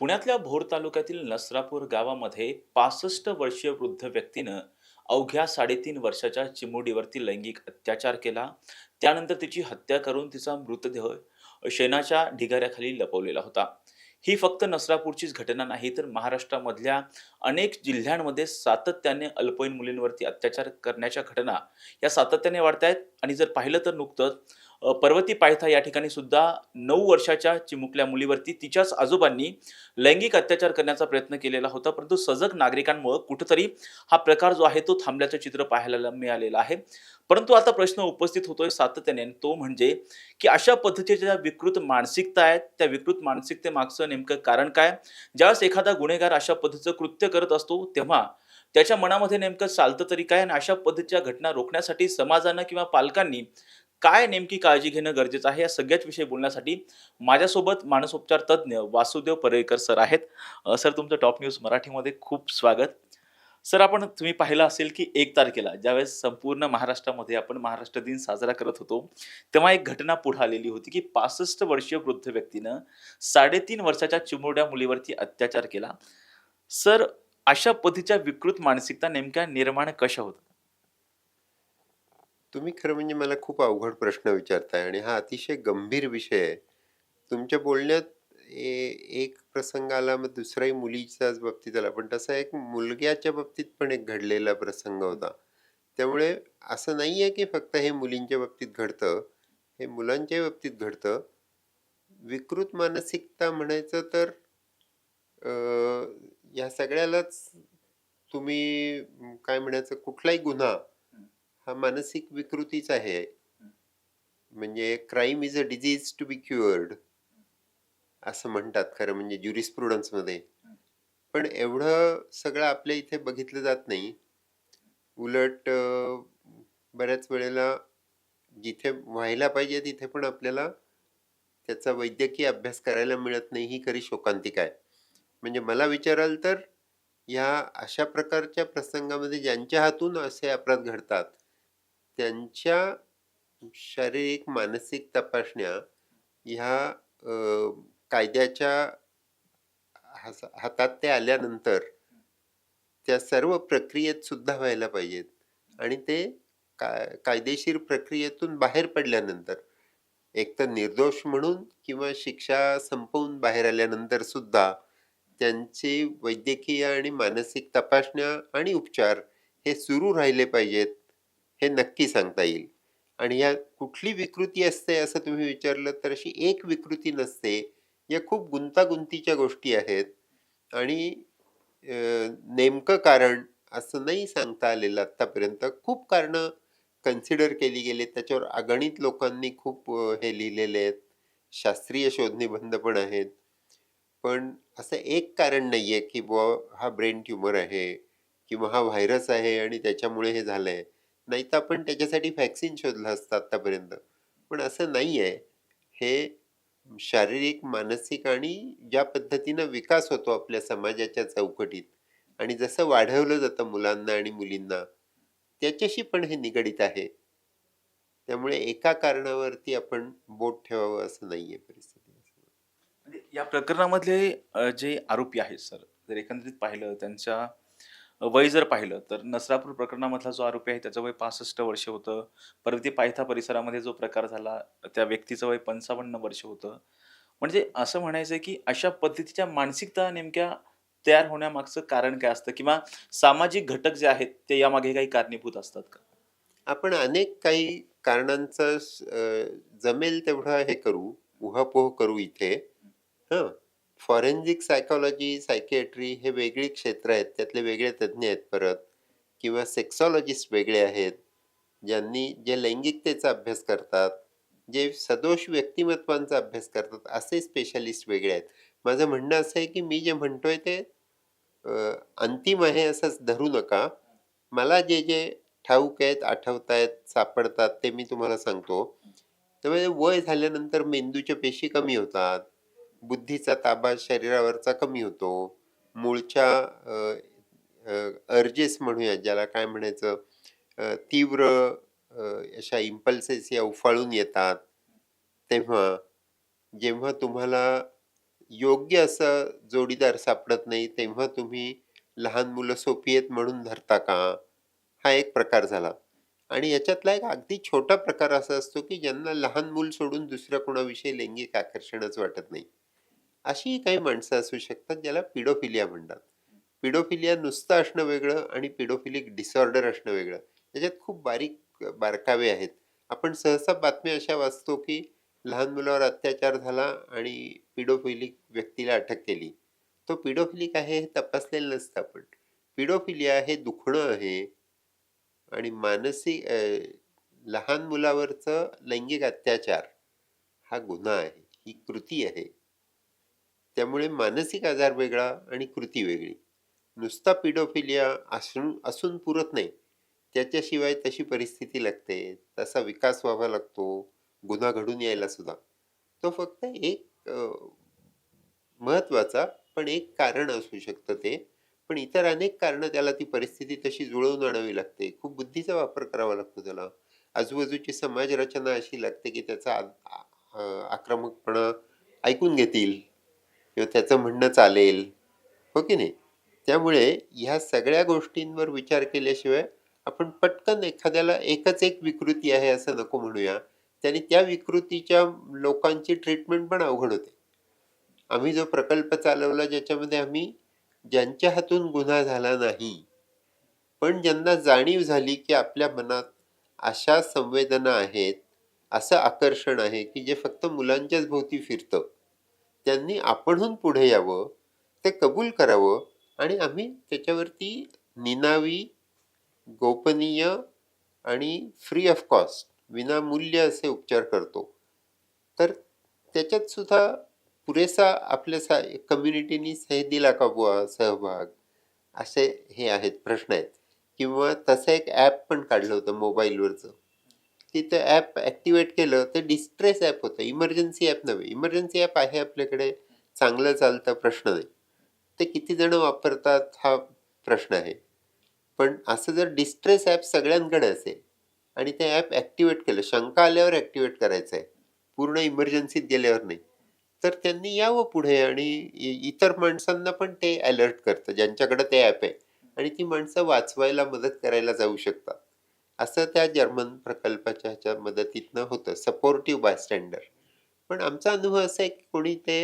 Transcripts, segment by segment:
पुण्यातल्या भोर तालुक्यातील नसरापूर गावामध्ये 65 वर्षीय वृद्ध व्यक्तीनं अवघ्या 3.5 वर्षाच्या चिमुरडीवरती लैंगिक अत्याचार केला. त्यानंतर तिची हत्या करून तिचा मृतदेह शेणाच्या ढिगाऱ्याखाली लपवलेला होता. ही फक्त नसरापूरचीच घटना नाही, तर महाराष्ट्रामधल्या अनेक जिल्ह्यांमध्ये सातत्याने अल्पवयीन मुलींवरती अत्याचार करण्याच्या घटना या सातत्याने वाढतायत. आणि जर पाहिलं तर नुकतंच पर्वती पायथा या ठिकाणी सुद्धा 9 वर्षाच्या चिमुकल्या मुलीवरती तिच्याच आजोबांनी लैंगिक अत्याचार करण्याचा प्रयत्न केलेला होता. परंतु सजग नागरिकांमुळं कुठेतरी हा प्रकार जो आहे तो थांबल्याचं चित्र पाहायला मिळालेलं आहे. परंतु आता प्रश्न उपस्थित होतोय सातत्याने, आणि तो म्हणजे की अशा पद्धतीच्या ज्या विकृत मानसिकता आहेत, त्या विकृत मानसिकतेमागचं नेमकं कारण काय? ज्यावेळेस एखादा गुन्हेगार अशा पद्धतीचं कृत्य करत असतो, तेव्हा त्याच्या मनामध्ये नेमकं चालतं तरी काय? आणि अशा पद्धतीच्या घटना रोखण्यासाठी समाजानं किंवा पालकांनी काय नेमकी काळजी घेणं गरजेचं आहे? या सगळ्याच विषयी बोलण्यासाठी माझ्यासोबत मानसोपचार तज्ञ वासुदेव परेकर सर आहेत. सर, तुमचं टॉप न्यूज मराठीमध्ये खूप स्वागत. सर, तुम्ही पाहिलं असेल की 1 तारखेला ज्यावेळेस संपूर्ण महाराष्ट्रामध्ये आपण महाराष्ट्र दिन साजरा करत होतो, तेव्हा एक घटना पुढे आलेली होती की 65 वर्षीय वृद्ध व्यक्तीनं 3.5 वर्षाच्या चिमुरड्या मुलीवरती अत्याचार केला. सर, अशा पद्धतीच्या विकृत मानसिकता नेमक्या निर्माण कशा होतात? तुम्ही खरं म्हणजे मला खूप अवघड प्रश्न विचारताय आणि हा अतिशय गंभीर विषय आहे. तुमच्या बोलण्यात एक प्रसंग आला, मग दुसराही मुलीच्याच बाबतीत आला. पण तसा एक मुलग्याच्या बाबतीत पण एक घडलेला प्रसंग होता. त्यामुळे असं नाहीये की फक्त हे मुलींच्या बाबतीत घडतं, हे मुलांच्याही बाबतीत घडतं. विकृत मानसिकता म्हणायचं तर अ, या सगळ्यालाच तुम्ही काय म्हणायचं, कुठलाही गुन्हा हा मानसिक विकृतीच आहे. म्हणजे crime is a disease to be cured असं म्हणतात खरं म्हणजे ज्युरिस्प्रुडन्समध्ये. पण एवढं सगळं आपल्या इथे बघितलं जात नाही. उलट बऱ्याच वेळेला जिथे व्हायला पाहिजे तिथे पण आपल्याला त्याचा वैद्यकीय अभ्यास करायला मिळत नाही, ही खरी शोकांतिका आहे. म्हणजे मला विचाराल तर ह्या अशा प्रकारच्या प्रसंगामध्ये ज्यांच्या हातून असे अपराध घडतात, त्यांच्या शारीरिक, मानसिक तपासण्या ह्या कायद्याच्या हातात ते आल्यानंतर त्या सर्व प्रक्रियेत सुद्धा व्हायला पाहिजेत. आणि ते कायदेशीर प्रक्रियेतून बाहेर पडल्यानंतर, एकतर निर्दोष म्हणून किंवा शिक्षा संपवून बाहेर आल्यानंतर सुद्धा त्यांची वैद्यकीय आणि मानसिक तपासण्या आणि उपचार हे सुरू राहिले पाहिजेत, हे नक्की सांगता येईल. आणि या कुठली विकृती असते असं तुम्ही विचारलं तर अशी एक विकृती नसते. या खूप गुंतागुंतीच्या गोष्टी आहेत आणि अ, नेमकं कारण असं नाही सांगता आलेलं आत्तापर्यंत. खूप कारणं कन्सिडर केली गेली. त्याच्यावर अगणित लोकांनी खूप हे लिहिलेले आहेत. शास्त्रीय शोधनिबंध पण आहेत. पण असं एक कारण नाहीये, की बुवा हा ब्रेन ट्यूमर आहे किंवा हा व्हायरस आहे आणि त्याच्यामुळे हे झालंय. नाहीतर आपण त्याच्यासाठी व्हॅक्सिन शोधलं असतं आत्तापर्यंत. पण असं नाहीये. हे शारीरिक, मानसिक आणि ज्या पद्धतीनं विकास होतो आपल्या समाजाच्या चौकटीत आणि जसं वाढवलं जातं मुलांना आणि मुलींना, त्याच्याशी पण हे निगडीत आहे. त्यामुळे एका कारणावरती आपण बोट ठेवावं असं नाहीये परिस्थिती. म्हणजे या प्रकरणामधले जे आरोपी आहेत सर, जर एकंदरीत पाहिलं त्यांच्या वय जर पाहिलं तर नसरापूर प्रकरणामधला जो आरोपी आहे त्याचं वय 65 वर्ष होतं. परत ते पायथा परिसरामध्ये जो प्रकार झाला त्या व्यक्तीचं वय 55 वर्ष होतं. म्हणजे असं म्हणायचंय की अशा पद्धतीच्या मानसिकता नेमक्या तयार होण्यामागचं कारण काय असतं? किंवा सामाजिक घटक जे आहेत ते यामागे काही कारणीभूत असतात का? आपण अनेक काही कारणांचं जमेल तेवढं हे करू, उहापोह करू इथे. हं. फॉरेन्सिक सायकॉलॉजी, सायकियाट्री हे वेगळी क्षेत्र आहेत. त्यातले वेगळे तज्ञ आहेत परत, किंवा सेक्सॉलॉजिस्ट वेगळे आहेत. जे लैंगिकतेचा अभ्यास करतात, जे सदोष व्यक्तिमत्त्वांचा अभ्यास करतात, असे स्पेशालिस्ट वेगळे आहेत. माझं म्हणणं असं आहे, की मी जे म्हणतोय ते अ, अंतिम आहे असंच धरू नका. मला जे ठाऊक आहेत, आठवतायत, सापडतात ते मी तुम्हाला सांगतो. त्यामुळे वय झाल्यानंतर मेंदूच्या पेशी कमी होतात. बुद्धीचा ताबा शरीरावरचा कमी होतो. मूळच्या अ, अ, अर्जेस म्हणूया ज्याला काय म्हणायचं, तीव्र अशा इम्पल्सेस या उफाळून येतात. तेव्हा जेव्हा तुम्हाला योग्य असं जोडीदार सापडत नाही, तेव्हा तुम्ही लहान मुलं सोपी आहेत म्हणून धरता का? हा एक प्रकार झाला. आणि याच्यातला एक अगदी छोटा प्रकार असा असतो, की ज्यांना लहान मूल सोडून दुसऱ्या कोणाविषयी लैंगिक आकर्षणच वाटत नाही. अशीही काही माणसं असू शकतात, ज्याला पिडोफिलिया म्हणतात. पिडोफिलिया नुसतं असणं वेगळं आणि पिडोफिलिक डिसऑर्डर असणं वेगळं. त्याच्यात खूप बारीक बारकावे आहेत. आपण सहसा बातम्या अशा वाचतो, की लहान मुलावर अत्याचार झाला आणि पिडोफिलिक व्यक्तीला अटक केली. तो पिडोफिलिक आहे हे तपासलेलं नसतं आपण. पिडोफिलिया हे दुखणं आहे आणि लहान मुलावरचं लैंगिक अत्याचार हा गुन्हा आहे, ही कृती आहे. त्यामुळे मानसिक आजार वेगळा आणि कृती वेगळी. नुसता पिडोफिलिया असून असून पुरत नाही. त्याच्याशिवाय तशी परिस्थिती लागते, तसा विकास व्हावा लागतो, गुन्हा घडून यायला सुद्धा. तो फक्त एक महत्वाचा पण एक कारण असू शकतं ते. पण इतर अनेक कारणं त्याला ती परिस्थिती तशी जुळवून आणावी लागते. खूप बुद्धीचा वापर करावा लागतो त्याला. आजूबाजूची समाज रचना अशी लागते, की त्याचा आक्रमकपणा ऐकून घेतील किंवा त्याचं म्हणणं चालेल. हो की नाही? त्यामुळे ह्या सगळ्या गोष्टींवर विचार केल्याशिवाय आपण पटकन एखाद्याला एकच एक विकृती आहे असं नको म्हणूया. त्याने त्या विकृतीच्या लोकांची ट्रीटमेंट पण अवघड होते. आम्ही जो प्रकल्प चालवला ज्याच्यामध्ये आम्ही ज्यांच्या हातून गुन्हा झाला नाही, पण ज्यांना जाणीव झाली की आपल्या मनात अशा संवेदना आहेत, असं आकर्षण आहे की जे फक्त मुलांच्याच भोवती फिरतं. त्यांनी आपणहून पुढे यावं, ते कबूल करावं आणि आम्ही त्याच्यावरती निनावी, गोपनीय आणि फ्री ऑफ कॉस्ट विनामूल्य असे उपचार करतो. तर त्याच्यात सुद्धा पुरेसा आपल्या कम्युनिटीनी हे दिला का बुवा सहभाग? असे हे आहेत, प्रश्न आहेत. किंवा तसं एक ॲप पण काढलं होतं मोबाईलवरचं. की ते ॲप ॲक्टिव्हेट केलं ते डिस्ट्रेस ॲप होतं. इमर्जन्सी ॲप नव्हे. इमर्जन्सी ॲप आहे आपल्याकडे, चांगलं चालतं, प्रश्न नाही. ते किती जण वापरतात हा प्रश्न आहे. पण असं जर डिस्ट्रेस ॲप सगळ्यांकडे असेल आणि ते ॲप ॲक्टिव्हेट केलं, शंका आल्यावर ॲक्टिव्हेट करायचं आहे, पूर्ण इमर्जन्सीत गेल्यावर नाही. तर त्यांनी यावं पुढे आणि इतर माणसांना पण ते अलर्ट करतं, ज्यांच्याकडे ते ॲप आहे आणि ती माणसं वाचवायला मदत करायला जाऊ शकतात. असं त्या जर्मन प्रकल्पाच्या ह्याच्या मदतीतनं होतं, सपोर्टिव्ह बायस्टँडर. पण आमचा अनुभव असा आहे की कोणी ते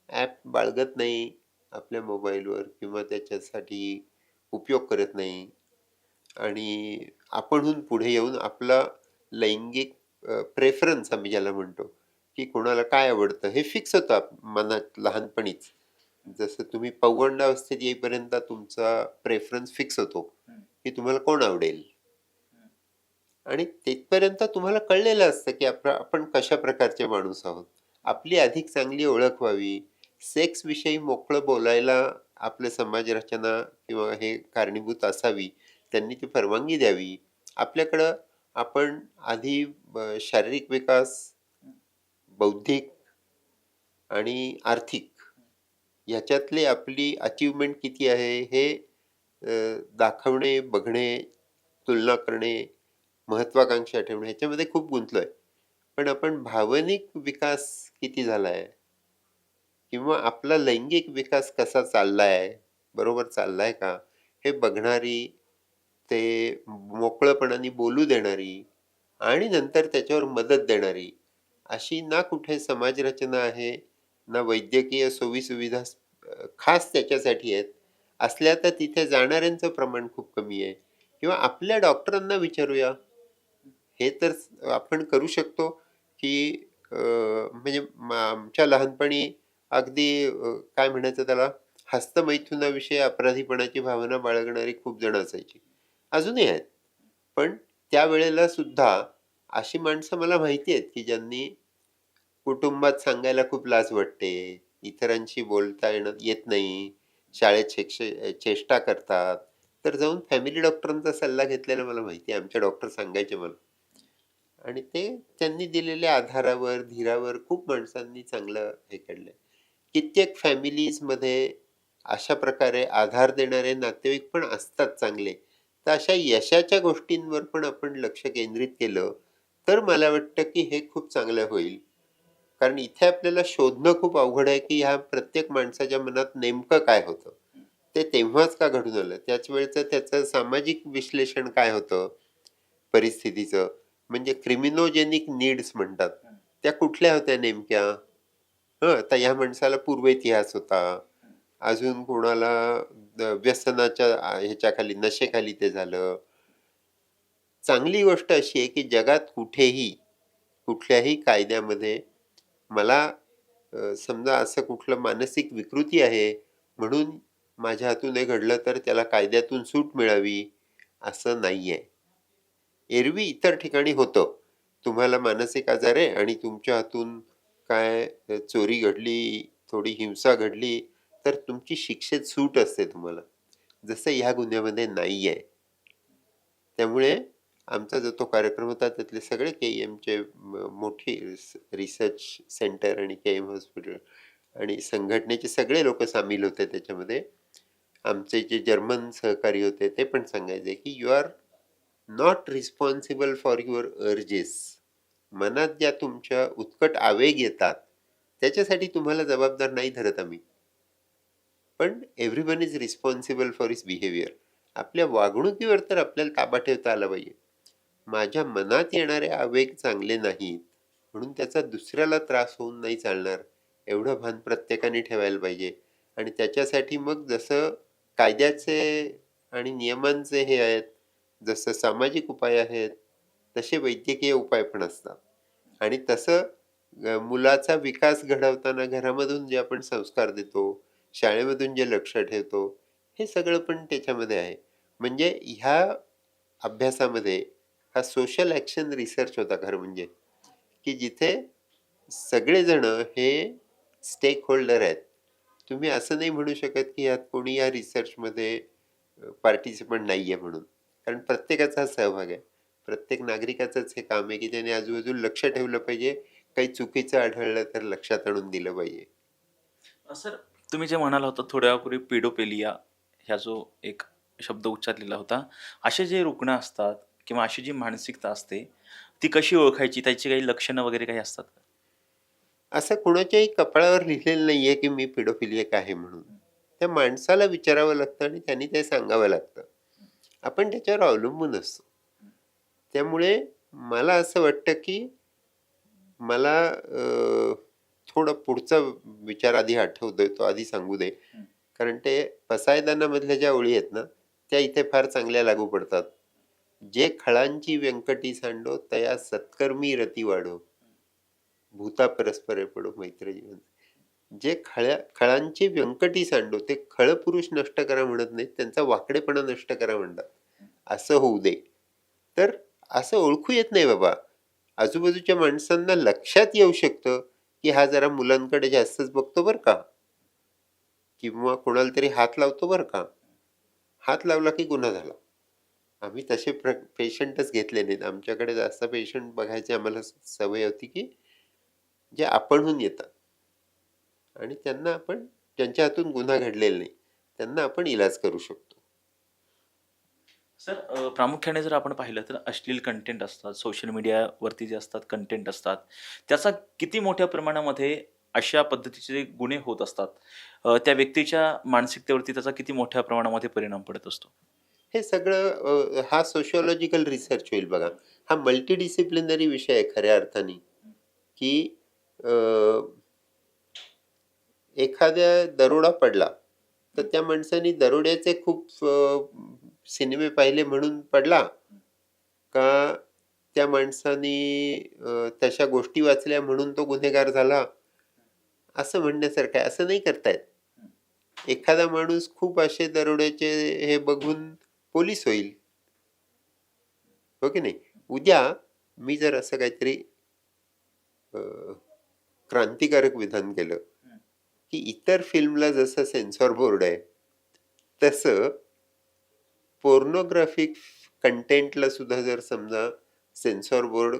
ॲप बाळगत नाही आपल्या मोबाईलवर किंवा त्याच्यासाठी उपयोग करत नाही आणि आपणहून पुढे येऊन आपला लैंगिक प्रेफरन्स आम्ही ज्याला म्हणतो, की कोणाला काय आवडतं हे फिक्स होतं मनात लहानपणीच. जसं तुम्ही पौगंडावस्थेत येईपर्यंत तुमचा प्रेफरन्स फिक्स होतो, की तुम्हाला कोण आवडेल. आणि तिथपर्यंत तुम्हाला कळलेलं असतं, की आपण कशा प्रकारचे माणूस आहोत. आपली अधिक चांगली ओळख व्हावी, सेक्सविषयी मोकळं बोलायला आपलं समाज रचना किंवा हे कारणीभूत असावी, त्यांनी ती परवानगी द्यावी. आपल्याकडं आपण आधी शारीरिक विकास, बौद्धिक आणि आर्थिक ह्याच्यातली आपली अचीव्हमेंट किती आहे हे दाखवणे, बघणे, तुलना करणे, महत्वाकांक्षा ठेवणे ह्याच्यामध्ये खूप गुंतलोय. पण आपण भावनिक विकास किती झालाय किंवा आपला लैंगिक विकास कसा चाललाय, बरोबर चाललाय का, हे बघणारी, ते मोकळेपणाने बोलू देणारी आणि नंतर त्याच्यावर मदत देणारी अशी ना कुठे समाजरचना आहे, ना वैद्यकीय सोयी-सुविधा खास त्याच्यासाठी आहेत. असल्या तर तिथे जाणाऱ्यांचं प्रमाण खूप कमी आहे. किंवा आपल्या डॉक्टरांना विचारूया. हे तर आपण करू शकतो, की म्हणजे आमच्या लहानपणी अगदी काय म्हणायचं त्याला, हस्तमैथुनाविषयी अपराधीपणाची भावना बाळगणारी खूप जण असायची. अजूनही आहेत. पण त्यावेळेला सुद्धा अशी माणसं मला माहिती आहेत, की ज्यांनी कुटुंबात सांगायला खूप लाज वाटते, इतरांशी बोलता येत नाही, शाळेत चेष्टा करतात. तर जाऊन फॅमिली डॉक्टरांचा सल्ला घेतलेला मला माहिती आहे. आमचे डॉक्टर सांगायचे मला. आणि ते त्यांनी दिलेल्या आधारावर, धीरावर खूप माणसांनी चांगलं हे काढलंय. कित्येक फॅमिलीजमध्ये अशा प्रकारे आधार देणारे नातेवाईक पण असतात चांगले. तर अशा यशाच्या गोष्टींवर पण आपण लक्ष केंद्रित केलं, तर मला वाटतं की हे खूप चांगलं होईल. कारण इथे आपल्याला शोधणं खूप अवघड आहे, की ह्या प्रत्येक माणसाच्या मनात नेमकं काय होतं? ते तेव्हाच का घडून आलं? त्याच वेळचं त्याचं सामाजिक विश्लेषण काय होतं परिस्थितीचं? म्हणजे क्रिमिनोजेनिक नीड्स म्हणतात. त्या कुठल्या होत्या नेमक्या? तर ह्या माणसाला पूर्वेतिहास होता. अजून कोणाला व्यसनाच्या ह्याच्याखाली, नशेखाली ते झालं. चांगली गोष्ट अशी आहे, की जगात कुठेही, कुठल्याही कायद्यामध्ये मला समजा असं कुठलं मानसिक विकृती आहे, म्हणून माझ्या हातून हे घडलं तर त्याला कायद्यातून सूट मिळावी, असं नाहीये. एरवी इतर ठिकाणी होतं. तुम्हाला मानसिक आजार आहे आणि तुमच्या हातून काय चोरी घडली, थोडी हिंसा घडली, तर तुमची शिक्षेत सूट असते तुम्हाला. जसं ह्या गुन्ह्यामध्ये नाहीये. त्यामुळे आमचा जो तो कार्यक्रम होता त्यातले सगळे के-ई-एमचे मोठी रिसर्च सेंटर आणि के-ई-एम हॉस्पिटल आणि संघटनेचे सगळे लोकं सामील होते त्याच्यामध्ये. आमचे जे जर्मन सहकारी होते ते पण सांगायचे, की "you are not responsible for your urges." मनात ज्या तुमच्या उत्कट आवेग येतात, त्याच्यासाठी तुम्हाला जबाबदार नाही धरत आम्ही. पण everyone is responsible for his behaviour. आपल्या वागणुकीवर तर आपल्याला ताबा ठेवता आला पाहिजे. माझ्या मनात येणारे आवेग चांगले नाहीत, म्हणून त्याचा दुसऱ्याला त्रास होऊन नाही चालणार, एवढं भान प्रत्येकाने ठेवायला पाहिजे. आणि त्याच्यासाठी मग जसं कायद्याचे आणि नियमांचे हे आहेत, जसं सामाजिक उपाय आहेत, तसे वैद्यकीय उपाय पण असतात. आणि तसं मुलाचा विकास घडवताना घरामधून जे आपण संस्कार देतो, शाळेमधून जे लक्ष ठेवतो, हे सगळं पण त्याच्यामध्ये आहे. म्हणजे ह्या अभ्यासामध्ये हा सोशल ॲक्शन रिसर्च होता खरं म्हणजे, की जिथे सगळेजण हे स्टेक होल्डर आहेत. तुम्ही असं नाही म्हणू शकत, की यात कोणी या रिसर्चमध्ये पार्टिसिपंट नाहीये म्हणून. कारण प्रत्येकाचा हा सहभाग आहे. प्रत्येक नागरिकाचंच हे काम आहे, की त्याने आजूबाजूला लक्ष ठेवलं पाहिजे. काही चुकीचं आढळलं तर लक्षात आणून दिलं पाहिजे. सर, तुम्ही जे म्हणाला होता थोड्या वेळापूर्वी पेडोफिलिया ह्या जो एक शब्द उच्चारलेला होता. असे जे रुग्ण असतात किंवा अशी जी मानसिकता असते, ती कशी ओळखायची? त्याची काही लक्षणं वगैरे काही असतात का? असं कोणाच्याही कपाळावर लिहिलेलं नाहीये, की मी पेडोफिलिक आहे म्हणून. त्या माणसाला विचारावं लागतं आणि त्यांनी ते सांगावं लागतं. आपण त्याच्यावर अवलंबून असतो. त्यामुळे मला असं वाटतं, की मला थोडं पुढचा विचार आधी आठवतोय, तो आधी सांगू दे. कारण ते पसायदानामधल्या ज्या ओळी आहेत ना, त्या इथे फार चांगल्या लागू पडतात. "जे खळांची व्यंकटी सांडो, तया सत्कर्मी रती वाढो. भूता परस्परे पडो मैत्र जीवन." जे खळांची व्यंकटी सांडो, ते खळ पुरुष नष्ट करा म्हणत नाहीत, त्यांचा वाकडेपणा नष्ट करा म्हणतात. असं होऊ दे. तर असं ओळखू येत नाही बाबा. आजूबाजूच्या माणसांना लक्षात येऊ शकतं, की हा जरा मुलांकडे जास्तच बघतो बरं का, किंवा कोणाला तरी हात लावतो बरं का. हात लावला की गुन्हा झाला. आम्ही तसे पेशंटच घेतले नाहीत. आमच्याकडे जास्त पेशंट बघायची आम्हाला सवय होती, की जे आपणहून येतात आणि त्यांना आपण, ज्यांच्या हातून गुन्हा घडलेला नाही, त्यांना आपण इलाज करू शकतो. सर, प्रामुख्याने जर आपण पाहिलं तर अश्लील कंटेंट असतात, सोशल मीडियावरती जे असतात कंटेंट असतात, त्याचा किती मोठ्या प्रमाणामध्ये अशा पद्धतीचे जे गुन्हे होत असतात, त्या व्यक्तीच्या मानसिकतेवरती त्याचा किती मोठ्या प्रमाणामध्ये परिणाम पडत असतो? हे सगळं हा सोशिओलॉजिकल रिसर्च होईल बघा. हा मल्टीडिसिप्लिनरी विषय आहे खऱ्या अर्थाने, की अ, एखाद्या दरोडा पडला, तर त्या माणसाने दरोड्याचे खूप सिनेमे पाहिले म्हणून पडला, का त्या माणसाने तशा गोष्टी वाचल्या म्हणून तो गुन्हेगार झाला, असं म्हणण्यासारखं आहे. असं नाही करता येत. एखादा माणूस खूप असे दरोड्याचे हे बघून पोलीस होईल, हो की नाही? उद्या मी जर असं काहीतरी अ, क्रांतिकारक विधान केलं, की इतर फिल्मला जसं सेन्सॉर बोर्ड आहे, तसं पोर्नोग्राफिक कंटेंटला सुद्धा जर समजा सेन्सॉर बोर्ड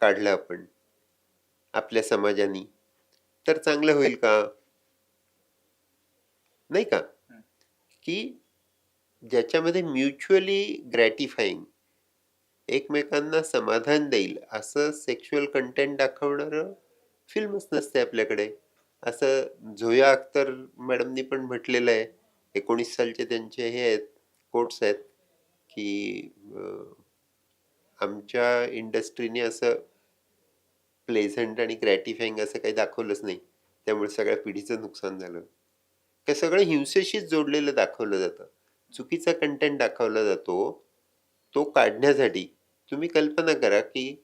काढलं आपण आपल्या समाजाने, तर चांगलं होईल का? नाही का? की ज्याच्यामध्ये म्युच्युअली ग्रॅटिफाइंग, एकमेकांना समाधान देईल असं सेक्शुअल कंटेंट दाखवणारं फिल्मच नसते आपल्याकडे. असं झोया अख्तर मॅडमनी पण म्हटलेलं आहे. 19 सालचे त्यांचे हे आहेत, कोट्स आहेत, की आमच्या इंडस्ट्रीने असं प्लेझंट आणि ग्रॅटिफाइंग असं काही दाखवलंच नाही. त्यामुळे सगळ्या पिढीचं नुकसान झालं. ते सगळं हिंसेशीच जोडलेलं दाखवलं जातं. चुकीचा कंटेंट दाखवला जातो. तो काढण्यासाठी तुम्ही कल्पना करा, की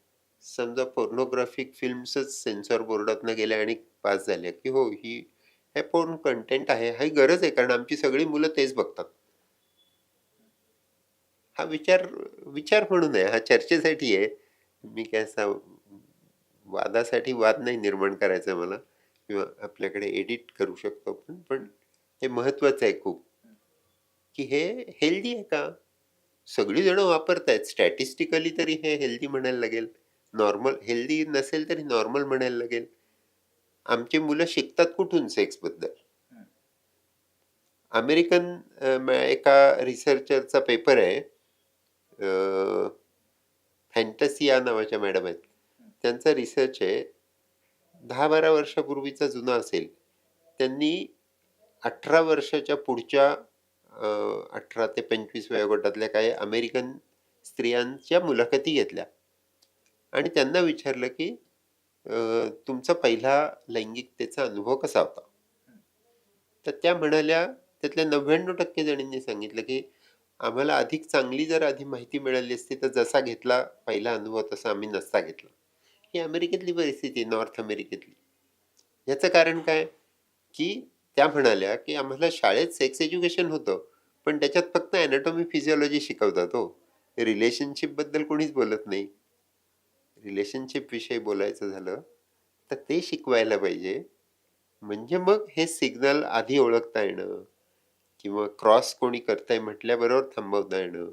समजा पोर्नोग्राफिक फिल्म्सच सेन्सॉर बोर्डातनं गेल्या आणि पास झाल्या, की हो ही हे पोर्न कंटेंट आहे. ही गरज आहे कारण आमची सगळी मुलं तेच बघतात. हा विचार विचार म्हणून आहे. हा चर्चेसाठी आहे. मी काय असा वादासाठी वाद नाही निर्माण करायचा मला किंवा आपल्याकडे एडिट करू शकतो आपण. पण हे महत्वाचं आहे खूप, की हे हेल्दी आहे का? सगळी जण वापरतायत. स्टॅटिस्टिकली तरी हे हेल्दी म्हणायला लागेल. नॉर्मल हेल्दी नसेल तरी नॉर्मल म्हणायला लागेल. आमची मुलं शिकतात कुठून सेक्सबद्दल? अमेरिकन एका रिसर्चरचा पेपर आहे. फॅन्टसिया नावाच्या मॅडम आहेत. त्यांचा रिसर्च आहे. 10-12 वर्षापूर्वीचा जुना असेल. त्यांनी 18 वर्षाच्या पुढच्या 18 ते 25 वयोगटातल्या काही अमेरिकन स्त्रियांच्या मुलाखती घेतल्या आणि त्यांना विचारलं, की तुमचा पहिला लैंगिकतेचा अनुभव कसा होता? तर त्या म्हणाल्या, त्यातल्या 99% जणींनी सांगितलं, की आम्हाला अधिक चांगली जर आधी माहिती मिळाली असती, तर जसा घेतला पहिला अनुभव तसा आम्ही नसता घेतला. ही अमेरिकेतली परिस्थिती आहे, नॉर्थ अमेरिकेतली. याचं कारण काय? की त्या म्हणाल्या, की आम्हाला शाळेत सेक्स एज्युकेशन होतं, पण त्याच्यात फक्त एनाटॉमी, फिजिओलॉजी शिकवतात हो. रिलेशनशिपबद्दल कोणीच बोलत नाही. रिलेशनशिप विषयी बोलायचं झालं, तर ते शिकवायला पाहिजे. म्हणजे मग हे सिग्नल आधी ओळखता येणं किंवा क्रॉस कोणी करतंय म्हटल्याबरोबर थांबवता येणं.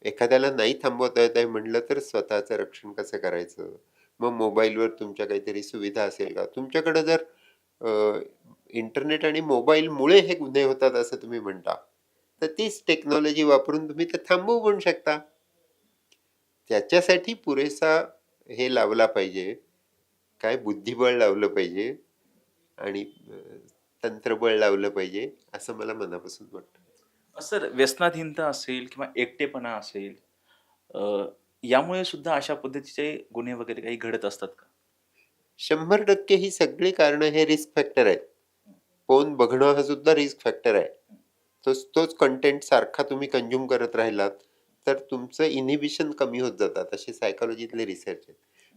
एखाद्याला नाही थांबवता येत आहे म्हटलं तर स्वतःचं रक्षण कसं करायचं? मग मोबाईलवर तुमच्या काहीतरी सुविधा असेल का? तुमच्याकडे जर इंटरनेट आणि मोबाईलमुळे हे गुन्हे होतात असं तुम्ही म्हणता, तर तीच टेक्नॉलॉजी वापरून तुम्ही ते थांबवू पण शकता. त्याच्यासाठी पुरेसा हे लावला पाहिजे, काय बुद्धिबळ लावलं पाहिजे आणि तंत्रबळ लावलं पाहिजे, असं मला मनापासून वाटतं. सर व्यसनाधीनता असेल किंवा एकटेपणा असेल अ, यामुळे सुद्धा अशा पद्धतीचे गुन्हे वगैरे काही घडत असतात का? 100% ही सगळी कारणं हे रिस्क फॅक्टर आहेत. फोन बघणं हा सुद्धा रिस्क फॅक्टर आहे. तोच कंटेंट सारखा तुम्ही कंझ्युम करत राहिलात, तर तुमचं इन्हिबिशन कमी होत जातात. असे सायकॉलॉजीतले रिसर्च आहेत.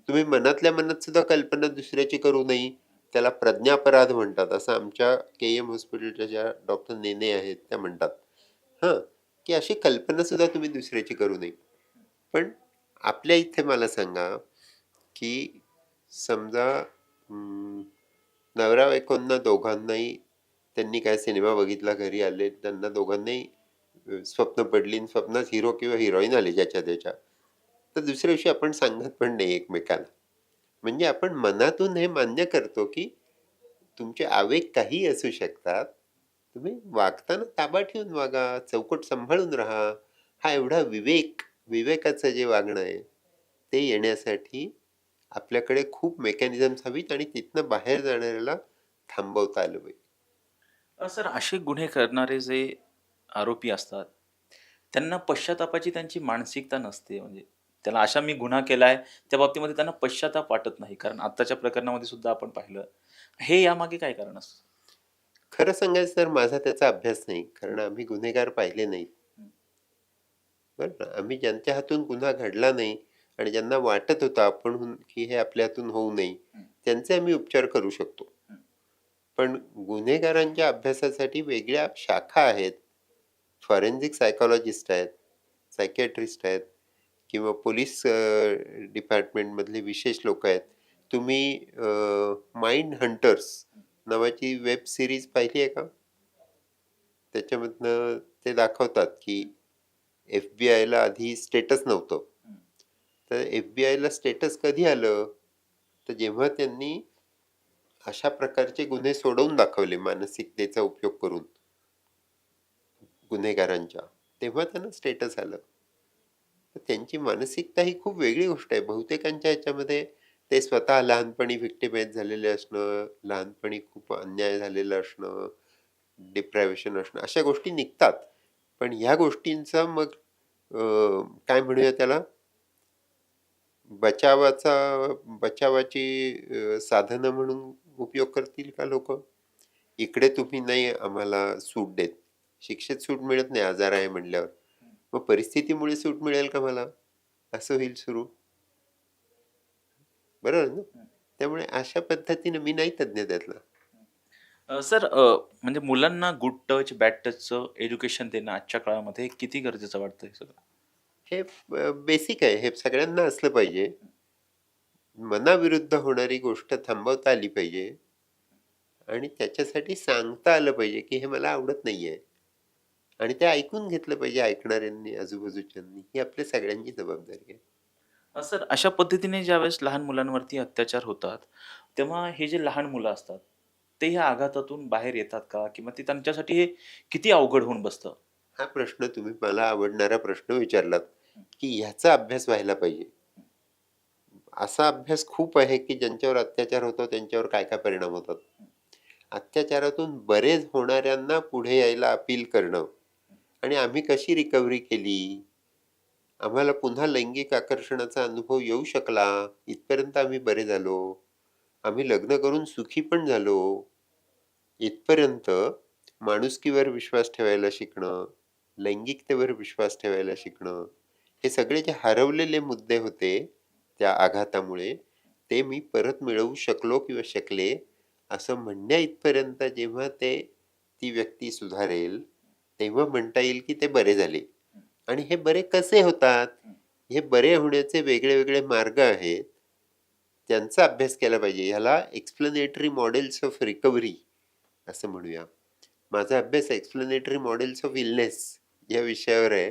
तुम्ही मनातल्या मनात सुद्धा कल्पना दुसऱ्याची करू नये. त्याला प्रज्ञापराध म्हणतात. असं आमच्या के-एम हॉस्पिटलच्या ज्या डॉक्टर नेने आहेत त्या म्हणतात. हां, की अशी कल्पना सुद्धा तुम्ही दुसऱ्याची करू नये. पण आपल्या इथे मला सांगा, की समजा नवरा-बायकोंना दोघांनाही त्यांनी काय सिनेमा बघितला, घरी आले, त्यांना दोघांनाही स्वप्न पडली आणि स्वप्नात हिरो किंवा हिरोईन आले ज्याच्या त्याच्या. तर दुसऱ्या दिवशी आपण सांगत पण नाही एकमेकाला. म्हणजे आपण मनातून हे मान्य करतो, की तुमचे आवेग काहीही असू शकतात. तुम्ही वागताना ताबा ठेवून वागा, चौकट सांभाळून राहा. हा एवढा विवेकाचं जे वागणं आहे, ते येण्यासाठी आपल्याकडे खूप मेकॅनिझम्स हवीत आणि तिथनं बाहेर जाणाऱ्याला थांबवता आलं पाहिजे. सर असे गुन्हे करणारे जे आरोपी असतात, त्यांना पश्चात्तापाची त्यांची मानसिकता नसते. म्हणजे त्याला अशा मी गुन्हा केलाय, त्या बाबतीमध्ये त्यांना पश्चात्ताप वाटत नाही. कारण आत्ताच्या प्रकरणामध्ये सुद्धा आपण पाहिलं. हे यामागे काय कारण असतं? खरं सांगायचं तर माझा त्याचा अभ्यास नाही. कारण आम्ही गुन्हेगार पाहिले नाहीत. हं, बरं ना. आम्ही ज्यांच्या हातून गुन्हा घडला नाही आणि ज्यांना वाटत होतं आपण की हे आपल्या हातून होऊ नये, हं, त्यांचे आम्ही उपचार करू शकतो. हं. पण गुन्हेगारांच्या अभ्यासासाठी वेगळ्या शाखा आहेत. फॉरेन्सिक सायकॉलॉजिस्ट आहेत, सायकियाट्रिस्ट आहेत किंवा पोलीस डिपार्टमेंटमधले विशेष लोक आहेत. तुम्ही माइंड हंटर्स नावाची वेब सिरीज पाहिली आहे का? त्याच्यामधनं ते दाखवतात की FBI ला आधी स्टेटस नव्हतं. तर FBI ला स्टेटस कधी आलं? तर जेव्हा त्यांनी अशा प्रकारचे गुन्हे सोडवून दाखवले मानसिकतेचा उपयोग करून गुन्हेगारांच्या, तेव्हा त्यांना स्टेटस आलं. तर त्यांची मानसिकता ही खूप वेगळी गोष्ट आहे. बहुतेकांच्या ह्याच्यामध्ये ते स्वतः लहानपणी व्हिक्टिमाइज झालेले असणं, लहानपणी खूप अन्याय झालेला असणं, डिप्रायव्हेशन असणं, अशा गोष्टी निघतात. पण ह्या गोष्टींचा मग अ, काय म्हणूया त्याला, बचावाचा बचावाची साधनं म्हणून उपयोग करतील का लोकं? इकडे तुम्ही नाही आम्हाला सूट देत. शिक्षेत सूट मिळत नाही आजार आहे म्हटल्यावर. मग परिस्थितीमुळे सूट मिळेल का मला? असं होईल सुरू. बरोबर ना? त्यामुळे अशा पद्धतीने मी नाही तज्ञ त्यातला. सर म्हणजे मुलांना गुड टच, बॅड टचचं एज्युकेशन देणं आजच्या काळामध्ये किती गरजेचं वाटतं हे सगळं? हे बेसिक आहे. हे सगळ्यांना असलं पाहिजे. मनाविरुद्ध होणारी गोष्ट थांबवता आली पाहिजे आणि त्याच्यासाठी सांगता आलं पाहिजे, की हे मला आवडत नाहीये आणि ते ऐकून घेतलं पाहिजे ऐकणाऱ्यांनी, आजूबाजूच्यांनी. ही आपल्या सगळ्यांची जबाबदारी आहे. सर अशा पद्धतीने ज्यावेळेस लहान मुलांवरती अत्याचार होतात, तेव्हा हे जे लहान मुलं असतात, ते ह्या आघातातून बाहेर येतात का? किंवा ते त्यांच्यासाठी हे किती अवघड होऊन बसतं? हा प्रश्न तुम्ही मला आवडणारा प्रश्न विचारलात, की ह्याचा अभ्यास व्हायला पाहिजे. असा अभ्यास खूप आहे, की ज्यांच्यावर अत्याचार होतो त्यांच्यावर काय-काय परिणाम होतात. अत्याचारातून बरेच होणाऱ्यांना पुढे यायला अपील करणं आणि आम्ही कशी रिकव्हरी केली, आम्हाला पुन्हा लैंगिक आकर्षणाचा अनुभव येऊ शकला, इथपर्यंत आम्ही बरे झालो, आम्ही लग्न करून सुखी पण झालो, इथपर्यंत माणुसकीवर विश्वास ठेवायला शिकणं, लैंगिकतेवर विश्वास ठेवायला शिकणं, हे सगळे जे हरवलेले मुद्दे होते त्या आघातामुळे, ते मी परत मिळवू शकलो किंवा शकले, असं म्हणण्या इथपर्यंत जेव्हा ती व्यक्ती सुधारेल, तेव्हा म्हणता येईल की ते बरे झाले. आणि हे बरे कसे होतात? हे बरे होण्याचे वेगळे-वेगळे मार्ग आहेत. त्यांचा अभ्यास केला पाहिजे. ह्याला एक्सप्लेनेटरी मॉडेल्स ऑफ रिकव्हरी असं म्हणूया. माझा अभ्यास एक्सप्लेनेटरी मॉडेल्स ऑफ इलनेस या विषयावर आहे.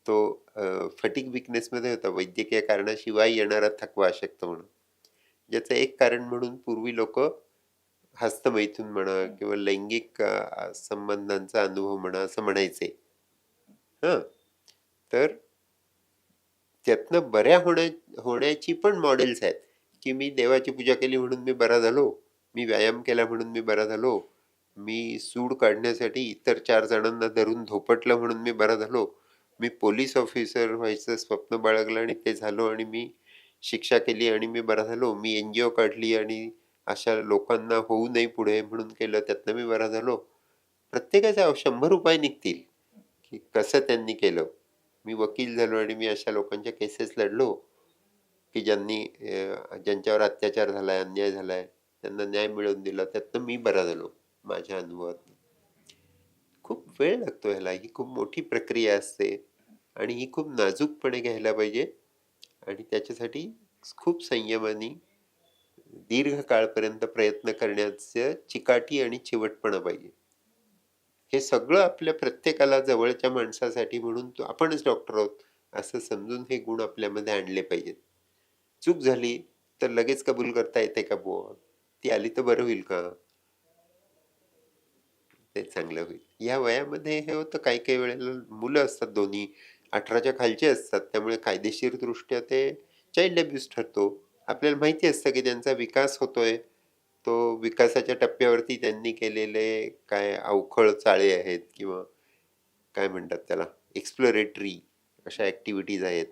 तो फटीग विकनेसमध्ये होता. वैद्यकीय कारणाशिवाय येणारा थकवा अशक्त म्हणून. ज्याचं एक कारण म्हणून पूर्वी लोकं हस्तमैथून म्हणा किंवा लैंगिक संबंधांचा अनुभव म्हणा असं म्हणायचे. हं. तर त्यातनं बऱ्या होण्याची पण मॉडेल्स आहेत, की मी देवाची पूजा केली म्हणून मी बरा झालो. मी व्यायाम केला म्हणून मी बरा झालो. मी सूड काढण्यासाठी इतर 4 जणांना धरून धोपटलं म्हणून मी बरा झालो. मी पोलीस ऑफिसर व्हायचं स्वप्न बाळगलं आणि ते झालो आणि मी शिक्षा केली आणि मी बरा झालो. मी एन-जी-ओ काढली आणि अशा लोकांना होऊ नये पुढे म्हणून केलं, त्यातनं मी बरा झालो. प्रत्येकाचे 100 उपाय निघतील, की कसं त्यांनी केलं. मी वकील झालो आणि मी अशा लोकांच्या केसेस लढलो, की ज्यांच्यावर अत्याचार झालाय, अन्याय झालाय, त्यांना न्याय मिळवून दिला. त्यातनं मी बरा झालो माझ्या अनुभवातनं. खूप वेळ लागतो ह्याला. ही खूप मोठी प्रक्रिया असते आणि ही खूप नाजूकपणे घ्यायला पाहिजे आणि त्याच्यासाठी खूप संयमाने दीर्घ काळपर्यंत प्रयत्न करण्याचं चिकाटी आणि चिवटपणा पाहिजे. हे सगळं आपल्या प्रत्येकाला जवळच्या माणसासाठी म्हणून आपणच डॉक्टर आहोत, असं समजून हे गुण आपल्यामध्ये आणले पाहिजेत. चूक झाली तर लगेच कबूल करता येते का बुवा? ती आली तर बरं होईल का? ते चांगलं होईल. या वयामध्ये हे होतं काही-काही वेळेला मुलं असतात दोन्ही 18च्या खालचे असतात. त्यामुळे कायदेशीरदृष्ट्या ते चाइल्ड अब्यूज ठरतो. आपल्याला माहिती असतं की त्यांचा विकास होतोय. तो विकासाच्या टप्प्यावरती त्यांनी केलेले काय अवखळ चाळे आहेत किंवा काय म्हणतात त्याला एक्सप्लोरेटरी अशा ॲक्टिव्हिटीज आहेत.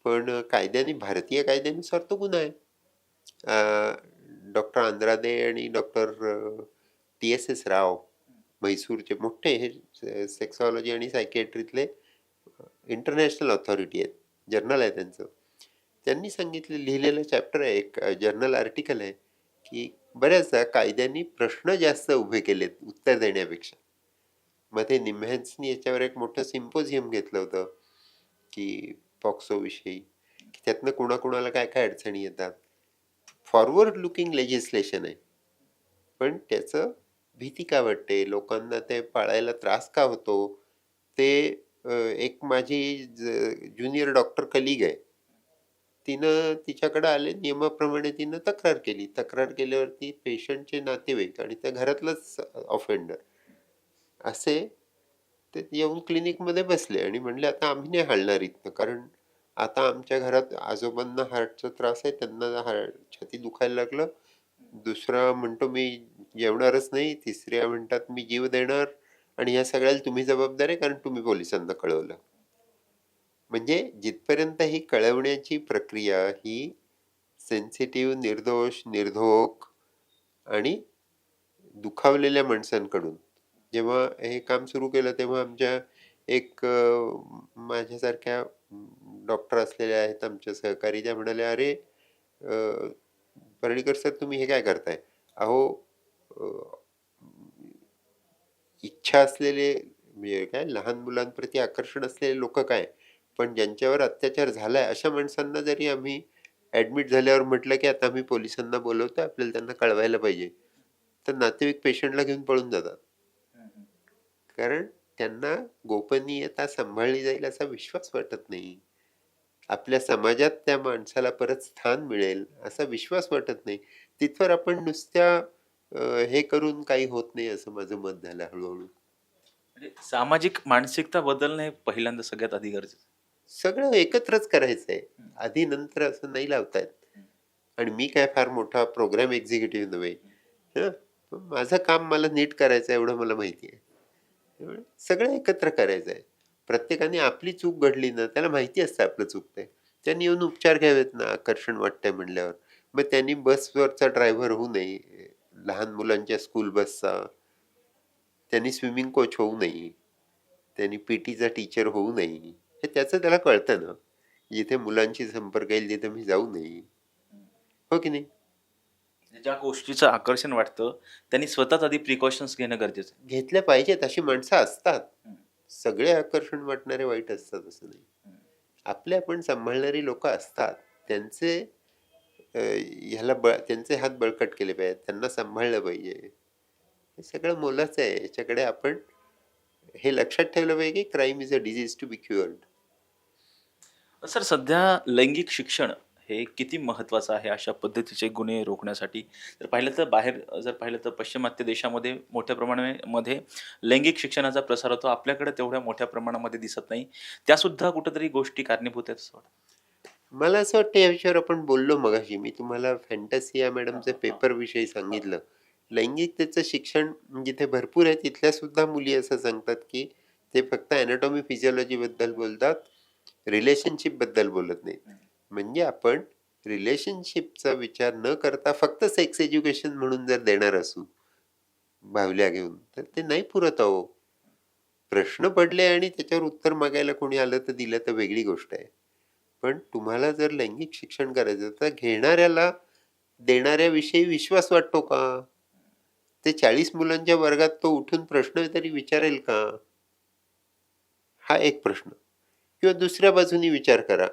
पण कायद्याने भारतीय कायद्यानुसार तो गुन्हा आहे. डॉक्टर आंद्रादे आणि डॉक्टर टी-एस-एस राव, म्हैसूरचे मोठे हे सेक्सॉलॉजी आणि सायकियाट्रीतले इंटरनॅशनल ऑथॉरिटी आहेत. जर्नल आहे त्यांचं. त्यांनी लिहिलेलं चॅप्टर आहे, एक जर्नल आर्टिकल आहे, की बऱ्याचदा कायद्यांनी प्रश्न जास्त उभे केलेत उत्तर देण्यापेक्षा. मध्ये निम्हॅन्सनी याच्यावर एक मोठं सिम्पोजियम घेतलं होतं, की पॉक्सोविषयी, की त्यातनं कुणाकुणाला काय-काय अडचणी येतात. फॉरवर्ड लुकिंग लेजिस्लेशन आहे. पण त्याचं भीती का वाटते? लोकांना ते पाळायला त्रास का होतो? ते एक माझी ज्युनियर डॉक्टर कलीग आहे. तिनं तिच्याकडे आले नियमाप्रमाणे तिनं तक्रार केली. तक्रार केल्यावरती पेशंटचे नातेवाईक आणि त्या घरातलाच ऑफेंडर असे ते येऊन क्लिनिकमध्ये बसले आणि म्हणले, "आता आम्ही नाही हलणार इथनं." कारण आता आमच्या घरात आजोबांना हार्टचा त्रास आहे, त्यांना छाती दुखायला लागलं. दुसरा म्हणतो मी जेवणारच नाही. तिसऱ्या म्हणतात मी जीव देणार आणि या सगळ्याला तुम्ही जबाबदार आहे कारण तुम्ही पोलिसांना कळवलं. म्हणजे जिथपर्यंत ही कळवण्याची प्रक्रिया ही सेन्सिटिव्ह, निर्दोष, निर्धोक आणि दुखावलेल्या माणसांकडून जेव्हा हे काम सुरू केलं तेव्हा आमच्या एक माझ्यासारख्या डॉक्टर असलेल्या आहेत आमच्या सहकारी, त्या म्हणाल्या, "अरे पर्रिकर सर, तुम्ही हे काय करताय?" अहो, अ, इच्छा असलेले म्हणजे काय लहान मुलांप्रती आकर्षण असलेले लोकं काय, पण ज्यांच्यावर अत्याचार झालाय अशा माणसांना जरी आम्ही ॲडमिट झाल्यावर म्हटलं, की आता आम्ही पोलिसांना बोलवतो, आपल्याला त्यांना कळवायला पाहिजे. तर नातेवाईक पेशंटला घेऊन पळून जातात. कारण त्यांना गोपनीयता सांभाळली जाईल असा विश्वास वाटत नाही. आपल्या समाजात त्या माणसाला परत स्थान मिळेल असा विश्वास वाटत नाही. तिथवर आपण नुसत्या हे करून काही होत नाही असं माझं मत झालं हळू-हळू. म्हणजे सामाजिक मानसिकता बदलणं हे पहिल्यांदा सगळ्यात आधी गरजेचं. सगळं एकत्रच करायचंय. हं, आधी नंतर असं नाही लावता येत. हं, आणि मी काय फार मोठा प्रोग्राम एक्झिक्युटिव्ह नव्हे. हं. पण माझं काम मला नीट करायचं आहे एवढं मला माहिती आहे. त्यामुळे सगळं एकत्र करायचं आहे. प्रत्येकाने आपली चूक घडली ना, त्याला माहिती असतं आपलं चुकतंय. त्यांनी येऊन उपचार घ्यावेत ना, आकर्षण वाटतंय म्हणल्यावर. मग त्यांनी बसवरचा ड्रायव्हर होऊ नये, लहान मुलांच्या स्कूल बसचा. त्यांनी स्विमिंग कोच होऊ नये. त्यांनी पी-टीचा टीचर होऊ नये. हे त्याचं त्याला कळतं ना. जिथे मुलांशी संपर्क येईल तिथे मी जाऊ नये. हं. हो की नाही? म्हणजे ज्या गोष्टीचं आकर्षण वाटतं, त्यांनी स्वतःच आधी प्रिकॉशन्स घेणं गरजेचं आहे. घेतल्या पाहिजेत. अशी माणसं असतात. हं, सगळे आकर्षण वाटणारे वाईट असतात असं नाही. हं. आपले आपण सांभाळणारी लोकं असतात. त्यांचे ह्याला त्यांचे हात बळकट केले पाहिजेत. त्यांना सांभाळलं पाहिजे. हे सगळं मोलाचं आहे. याच्याकडे आपण हे लक्षात ठेवलं पाहिजे, की crime is a disease to be cured. Sir सध्या लैंगिक शिक्षण हे किती महत्त्वाचं आहे अशा पद्धतीचे गुन्हे रोखण्यासाठी? जर पाहिलं तर पाश्चिमात्य देशामध्ये मोठ्या प्रमाणामध्ये लैंगिक शिक्षणाचा प्रसार होतो. आपल्याकडे तेवढ्या मोठ्या प्रमाणामध्ये दिसत नाही. त्यासुद्धा कुठेतरी गोष्टी कारणीभूत आहेत असं वाटतं. मला असं वाटतं या विषयावर आपण बोललो मगाशी. मी तुम्हाला फॅन्टसिया हां, मॅडमच्या हां. पेपरविषयी सांगितलं. लैंगिकतेचं शिक्षण जिथे भरपूर आहे तिथल्या सुद्धा मुली असं सांगतात, की ते फक्त एनाटॉमी फिजिओलॉजीबद्दल बोलतात, रिलेशनशिपबद्दल बोलत नाहीत. हं. म्हणजे आपण रिलेशनशिपचा विचार न करता फक्त सेक्स एज्युकेशन म्हणून जर देणार असू, बाहुल्या घेऊन, तर ते नाही पुरत अहो. प्रश्न पडले आणि त्याच्यावर उत्तर मागायला कोणी आलं तर दिलं तर वेगळी गोष्ट आहे. पण तुम्हाला जर लैंगिक शिक्षण करायचं तर घेणाऱ्याला देणाऱ्याविषयी विश्वास वाटतो का? ते 40 मुलांच्या वर्गात तो उठून प्रश्न तरी विचारेल का? हा एक प्रश्न. किंवा दुसऱ्या बाजूनी विचार करा,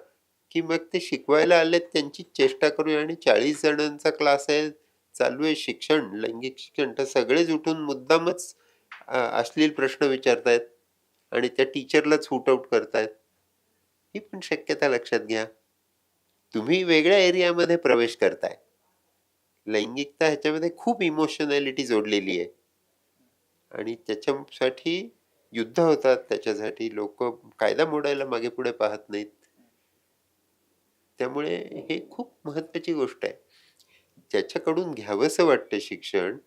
की मग ते शिकवायला आलेत त्यांचीच चेष्टा करूया आणि 40 जणांचा क्लास आहे, चालू आहे शिक्षण, लैंगिक शिक्षण, तर सगळेच उठून मुद्दामच अश्लील प्रश्न विचारतायत आणि त्या टीचरलाच हुट आउट करतायत. ही पण शक्यता लक्षात घ्या. तुम्ही वेगळ्या एरियामध्ये प्रवेश करताय. लैंगिकता ह्याच्यामध्ये खूप इमोशनॅलिटी जोडलेली आहे आणि त्याच्यासाठी युद्ध होतात. त्याच्यासाठी लोकं कायदा मोडायला मागे-पुढे पाहत नाहीत. त्यामुळे हे खूप महत्त्वाची गोष्ट आहे. ज्याच्याकडून घ्यावंसं वाटतं शिक्षण,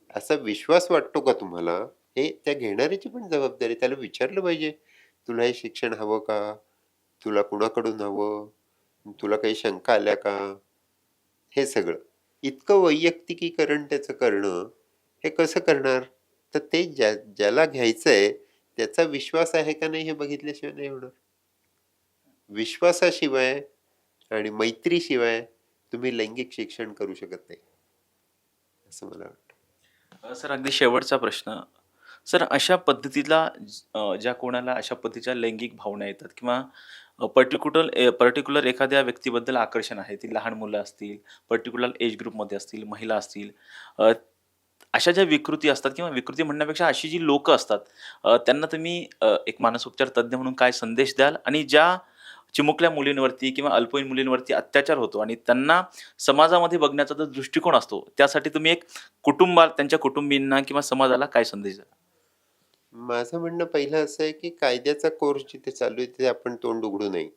असा विश्वास वाटतो का तुम्हाला? हे त्या घेणाऱ्याची पण जबाबदारी. त्याला विचारलं पाहिजे, "तुला हे शिक्षण हवं का? तुला कुणाकडून हवं? तुला काही शंका आल्या का?" हे सगळं. इतकं वैयक्तिकीकरण त्याचं करणं, हे कसं करणार? तर ते ज्याला घ्यायचंय त्याचा विश्वास आहे का नाही हे बघितल्याशिवाय नाही होणार. विश्वासाशिवाय आणि मैत्रीशिवाय तुम्ही लैंगिक शिक्षण करू शकत नाही, असं मला वाटतं. सर अगदी शेवटचा प्रश्न. सर अशा पद्धतीला ज्या कोणाला अशा पद्धतीच्या लैंगिक भावना येतात किंवा पर्टिक्युलर एखाद्या व्यक्तीबद्दल आकर्षण आहे. ती लहान मुलं असतील, पर्टिक्युलर एज ग्रुपमध्ये असतील, महिला असतील. अ, अशा ज्या विकृती असतात किंवा विकृती म्हणण्यापेक्षा अशी जी लोकं असतात, त्यांना तुम्ही एक मानसोपचार तज्ञ म्हणून काय संदेश द्याल? आणि ज्या चिमुकल्या मुलींवरती किंवा अल्पवयीन मुलींवरती अत्याचार होतो आणि त्यांना समाजामध्ये बघण्याचा जो दृष्टिकोन असतो, त्यासाठी तुम्ही एक त्यांच्या कुटुंबीयांना किंवा समाजाला काय संदेश द्याल? माझं म्हणणं पहिलं असं आहे, की कायद्याचा कोर्स जिथे चालू आहे तिथे आपण तोंड उघडू नये.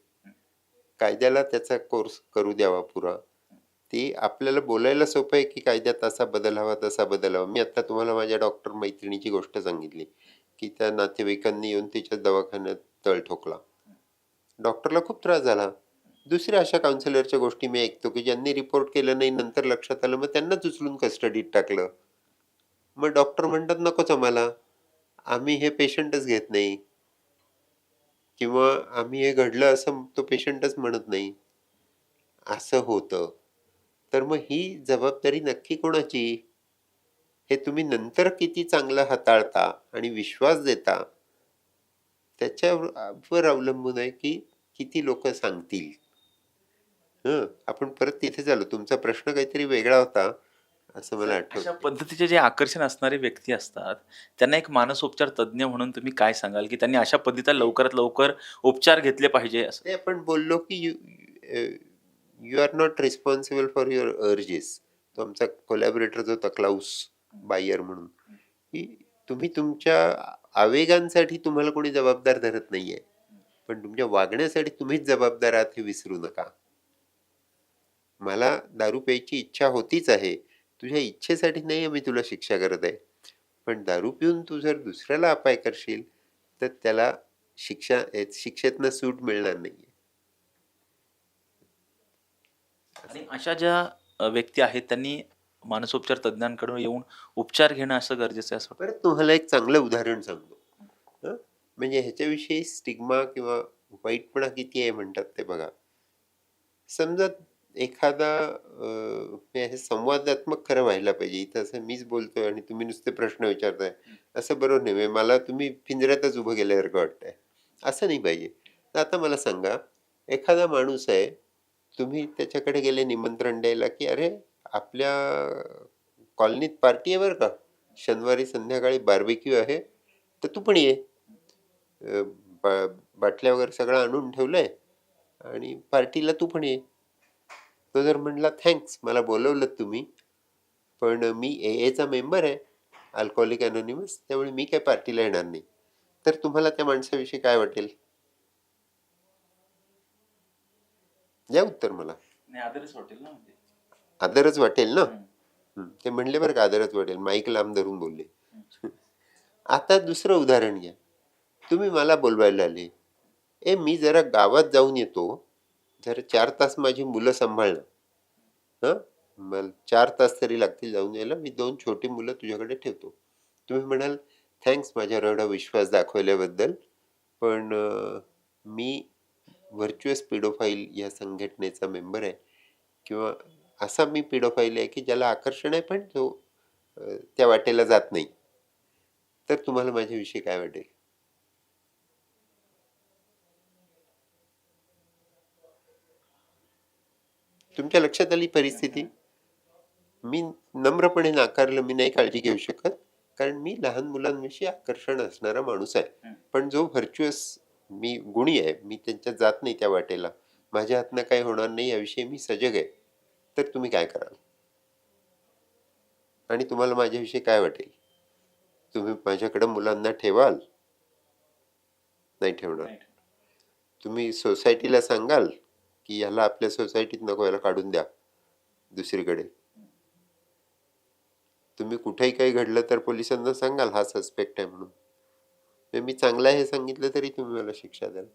कायद्याला त्याचा कोर्स करू द्यावा पुरा. ते आपल्याला बोलायला सोपं आहे, की कायद्यात असा बदल हवा, तसा बदल हवा. मी आता तुम्हाला माझ्या डॉक्टर मैत्रिणीची गोष्ट सांगितली, की त्या नातेवाईकांनी येऊन तिच्या दवाखान्यात तळ ठोकला. डॉक्टरला खूप त्रास झाला. दुसऱ्या अशा काउन्सिलरच्या गोष्टी मी ऐकतो, की ज्यांनी रिपोर्ट केलं नाही, नंतर लक्षात आलं, मग त्यांनाच उचलून कस्टडीत टाकलं. मग डॉक्टर म्हणतात, "नकोच आम्हाला. आम्ही हे पेशंटच घेत नाही किंवा आम्ही हे घडलं असं तो पेशंटच म्हणत नाही." असं होतं. तर मग ही जबाबदारी नक्की कोणाची? हे तुम्ही नंतर किती चांगलं हाताळता आणि विश्वास देता, त्याच्यावर अवलंबून आहे, की किती लोकं सांगतील. आपण परत तिथेच आलो. तुमचा प्रश्न काहीतरी वेगळा होता, असं मला सर, अशा आठवतंय. पद्धतीचे जे आकर्षण असणारे व्यक्ती असतात, त्यांना एक मानसोपचार तज्ञ म्हणून तुम्ही काय सांगाल, की त्यांनी अशा पद्धतीचा ते लवकरात लवकर उपचार घेतले पाहिजे असं? ते आपण बोललो, की you are not responsible for your urges. तो आमचा कोलॅबोरेटर जो होता क्लाउस बायर म्हणून, की तुम्ही तुमच्या आवेगांसाठी तुम्हाला कोणी जबाबदार धरत नाहीये. पण तुमच्या वागण्यासाठी तुम्हीच जबाबदार आहात हे विसरू नका. मला दारू प्यायची इच्छा होतीच आहे. तुझ्या इच्छेसाठी नाही मी तुला शिक्षा करत आहे. पण दारू पिऊन तू जर दुसऱ्याला अपाय करशील, तर त्याला शिक्षेतनं सूट मिळणार नाहीये. आणि अशा ज्या व्यक्ती आहेत त्यांनी मानसोपचार तज्ञांकडून येऊन उपचार घेणं असं गरजेचं आहे असं वाटतं? परत तुम्हाला एक चांगलं उदाहरण सांगतो. हं. म्हणजे ह्याच्याविषयी स्टिग्मा किंवा वाईटपणा किती आहे म्हणतात ते बघा. समजा एखादा हे संवादात्मक खरं व्हायला पाहिजे. इथं असं मीच बोलतोय आणि तुम्ही नुसते प्रश्न विचारताय. असं बरोबर नाही. म्हणजे मला तुम्ही पिंजऱ्यातच उभं केल्यासारखं वाटतंय. असं नाही पाहिजे. तर आता मला सांगा, एखादा माणूस आहे, तुम्ही त्याच्याकडे गेले निमंत्रण द्यायला, की "अरे, आपल्या कॉलनीत पार्टी आहे बरं का. शनिवारी संध्याकाळी बार्बेक्यू आहे, तर तू पण ये." अ, बा बाटल्या वगैरे सगळं आणून ठेवलंय आणि पार्टीला तू पण ये. तो जर म्हटला, "थँक्स मला बोलवलंत तुम्ही, पण मी AA मेंबर आहे, अल्कोहोलिक अनोनिमस, त्यामुळे मी काही पार्टीला येणार नाही." तर तुम्हाला त्या माणसाविषयी काय वाटेल? द्या उत्तर मला. नाही, आदरच वाटेल ना म्हणजे. आदरच वाटेल ना? हं, ते म्हणले बरं का आदरच वाटेल. माईक लांब धरून बोलले. हं. आता दुसरं उदाहरण घ्या. तुम्ही मला बोलवायला आले. मी जरा गावात जाऊन येतो. जरा 4 तास माझी मुलं सांभाळणं. हं. मला 4 तास तरी लागतील जाऊन यायला. मी 2 छोटी मुलं तुझ्याकडे ठेवतो. तुम्ही म्हणाल, "थँक्स माझ्यावर एवढा विश्वास दाखवल्याबद्दल. पण मी व्हर्चुअस पेडोफाईल या संघटनेचा मेंबर आहे किंवा असा मी पेडोफाईल आहे, की ज्याला आकर्षण आहे, पण तो त्या वाटेला जात नाही." तर तुम्हाला माझ्याविषयी काय वाटेल? तुमच्या लक्षात आली परिस्थिती? मी नम्रपणे नाकारलं, मी नाही काळजी घेऊ शकत. कारण मी लहान मुलांविषयी आकर्षण असणारा माणूस आहे. हं. पण जो व्हर्च्युअस मी गुणी आहे, मी त्यांच्यात जात नाही त्या वाटेला. माझ्या हातनं काही होणार नाही याविषयी मी सजग आहे. तर तुम्ही काय कराल? आणि तुम्हाला माझ्याविषयी काय वाटेल? तुम्ही माझ्याकडे मुलांना ठेवाल? नाही ठेवणार. नाही. तुम्ही सोसायटीला सांगाल, की ह्याला आपल्या सोसायटीत नको, ह्याला काढून द्या दुसरीकडे. तुम्ही कुठेही काही घडलं तर पोलिसांना सांगाल हा सस्पेक्ट आहे म्हणून. तर मी चांगला आहे हे सांगितलं तरी तुम्ही मला शिक्षा द्याल.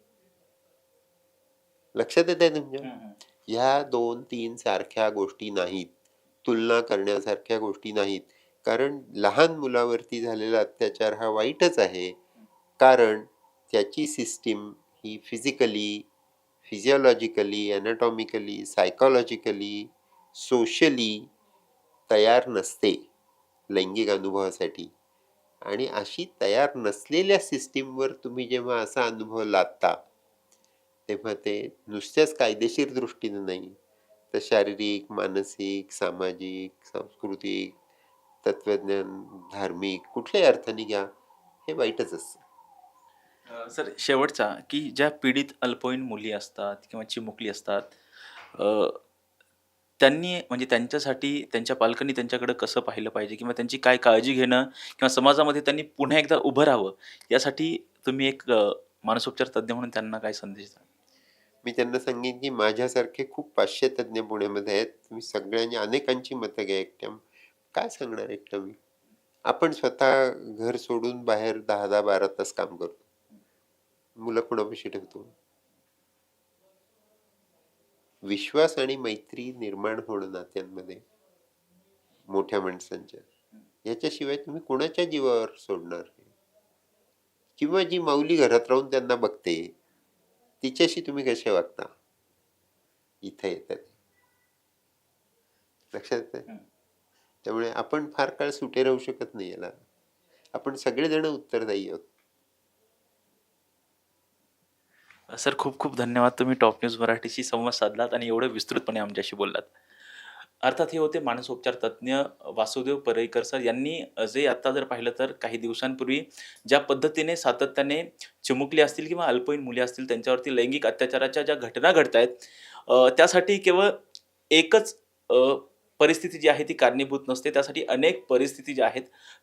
लक्षात येत आहे तुमच्या? हं, हं. ह्या 2-3 सारख्या गोष्टी नाहीत. तुलना करण्यासारख्या गोष्टी नाहीत. कारण लहान मुलावरती झालेला अत्याचार हा वाईटच आहे. कारण त्याची सिस्टीम ही फिजिकली, फिजिओलॉजिकली, एनाटॉमिकली, सायकॉलॉजिकली, सोशली तयार नसते लैंगिक अनुभवासाठी. आणि अशी तयार नसलेल्या सिस्टीमवर तुम्ही जेव्हा असा अनुभव लादता, तेव्हा ते नुसत्याच कायदेशीर दृष्टीने नाही, तर शारीरिक, मानसिक, सामाजिक, सांस्कृतिक, तत्वज्ञान, धार्मिक कुठल्याही अर्थाने घ्या, हे वाईटच असतं. सर, शेवटचा, की ज्या पीडित अल्पवयीन मुली असतात किंवा चिमुकली असतात, अ, त्यांनी म्हणजे त्यांच्यासाठी त्यांच्या पालकांनी त्यांच्याकडे कसं पाहिलं पाहिजे किंवा त्यांची काय काळजी घेणं किंवा समाजामध्ये त्यांनी पुन्हा एकदा उभं राहावं, यासाठी तुम्ही एक मानसोपचार तज्ञ म्हणून त्यांना काय संदेश द्याल? मी त्यांना सांगेन की माझ्यासारखे खूप 500 तज्ञ पुण्यामध्ये आहेत. तुम्ही सगळ्यांनी अनेकांची मतं घ्या एकट्या. काय सांगणार एकटा मी? आपण स्वतः घर सोडून बाहेर 10-10, 12 तास काम करतो. मुलं कोणापाशी ठेवतो? विश्वास आणि मैत्री निर्माण होणं नात्यांमध्ये मोठ्या माणसांच्या, याच्याशिवाय तुम्ही कोणाच्या जीवावर सोडणार? किंवा जी माऊली घरात राहून त्यांना बघते, तिच्याशी तुम्ही कसे वागता? इथे येतात. लक्षात येतंय? त्यामुळे आपण फार काळ सुटे राहू शकत नाही याला. आपण सगळेजण उत्तरदायी आहोत. सर, खूप खूप धन्यवाद. तुम्ही टॉप न्यूज मराठीशी संवाद साधलात आणि एवढं विस्तृतपणे आमच्याशी बोललात. अर्थात हे होते मानसोपचार तज्ज्ञ वासुदेव परळीकर सर. यांनी जे आता जर पाहिलं तर काही दिवसांपूर्वी ज्या पद्धतीने सातत्याने चिमुकले असतील किंवा अल्पवयीन मुले असतील त्यांच्यावरती लैंगिक अत्याचाराच्या ज्या घटना घडतायत, त्यासाठी केवळ एकच परिस्थिती जी आहे ती कारणीभूत नसते. त्यासाठी अनेक परिस्थिती ज्या आहेत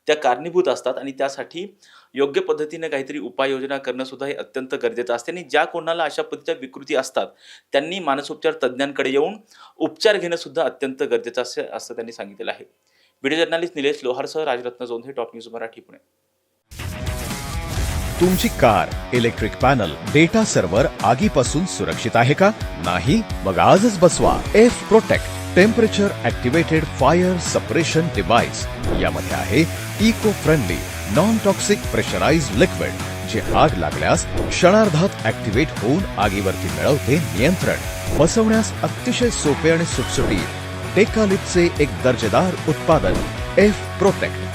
त्या कारणीभूत असतात आणि त्यासाठी योग्य पद्धतीने काहीतरी उपाययोजना करणं सुद्धा हे अत्यंत गरजेचं असते. आणि ज्या कोणाला अशा पद्धतीच्या विकृती असतात त्यांनी मानसोपचार तज्ज्ञांकडे येऊन उपचार घेणं सुद्धा अत्यंत गरजेचं असं त्यांनी सांगितलेलं आहे. व्हिडिओ जर्नलिस्ट निलेश लोहारसह राजरत्न जोंधे, टॉप न्यूज मराठी, पुणे. तुमची car, electric panel, data server आगीपासून सुरक्षित आहे का? नाही? मग आजच बसवा F protect temperature activated fire suppression device. यामध्ये आहे eco friendly non toxic pressurised liquid, जे आग लागल्यास क्षणार्धात ऍक्टिव्हेट होऊन आगीवरती मिळवते नियंत्रण. बसवण्यास अतिशय सोपे आणि सुटसुटीत टेकालिपचे एक दर्जेदार उत्पादन एफ प्रोटेक्ट.